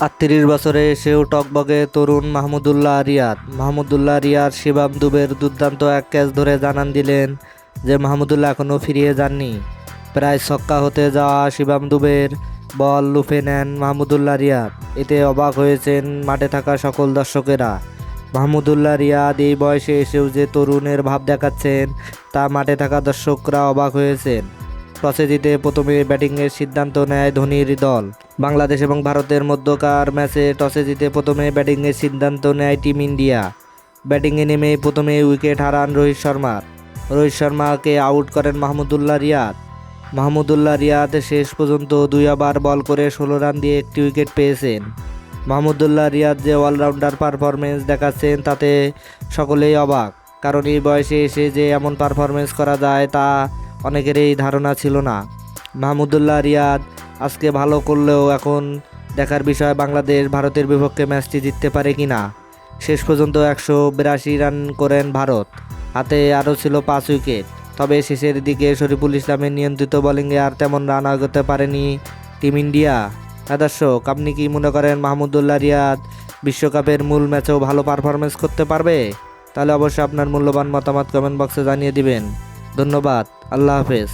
38 বছরে এসেও টকবগে তরুণ মাহমুদুল্লাহ রিয়াদ শিবাম দুবের দুর্দান্ত এক ক্যাচ ধরে জানান দিলেন যে মাহমুদুল্লাহ এখনও ফিরিয়ে যাননি। প্রায় ছক্কা হতে যাওয়া শিবাম দুবের বল লুফে নেন মাহমুদুল্লাহ রিয়াদ। এতে অবাক হয়েছেন মাঠে থাকা সকল দর্শকেরা। মাহমুদুল্লাহ রিয়াদ এই বয়সে এসেও যে তরুণের ভাব দেখাচ্ছেন তা মাঠে থাকা দর্শকরা অবাক হয়েছেন। টসে জিতে প্রথমে ব্যাটিংয়ের সিদ্ধান্ত নেয় ধোনির দল। বাংলাদেশ এবং ভারতের মধ্যকার ম্যাচে টসে জিতে প্রথমে ব্যাটিংয়ের সিদ্ধান্ত নেয় টিম ইন্ডিয়া। ব্যাটিংয়ে নেমে প্রথমে উইকেট হারান রোহিত শর্মাকে আউট করেন মাহমুদুল্লাহ রিয়াদ শেষ পর্যন্ত 2 ওভার বল করে 16 রান দিয়ে একটি উইকেট পেয়েছেন। মাহমুদুল্লাহ রিয়াদ যে অলরাউন্ডার পারফরমেন্স দেখাচ্ছেন তাতে সকলেই অবাক, কারণ এই বয়সে এসে যে এমন পারফরমেন্স করা যায় তা অনেকেরই ধারণা ছিল না। মাহমুদুল্লাহ রিয়াদ আজকে ভালো করলেও এখন দেখার বিষয় বাংলাদেশ ভারতের বিপক্ষে ম্যাচটি জিততে পারে কিনা। শেষ পর্যন্ত 182 রান করেন ভারত, হাতে আরও ছিল 5 উইকেট। তবে শেষের দিকে শরীফুল ইসলামের নিয়ন্ত্রিত বোলিংয়ে আর তেমন রান আগাতে পারেনি টিম ইন্ডিয়া। দর্শক, আপনি কি মনে করেন মাহমুদুল্লাহ রিয়াদ বিশ্বকাপের মূল ম্যাচেও ভালো পারফরমেন্স করতে পারবে? তাহলে অবশ্যই আপনার মূল্যবান মতামত কমেন্ট বক্সে জানিয়ে দিবেন। ধন্যবাদ। আল্লাহ হাফেজ।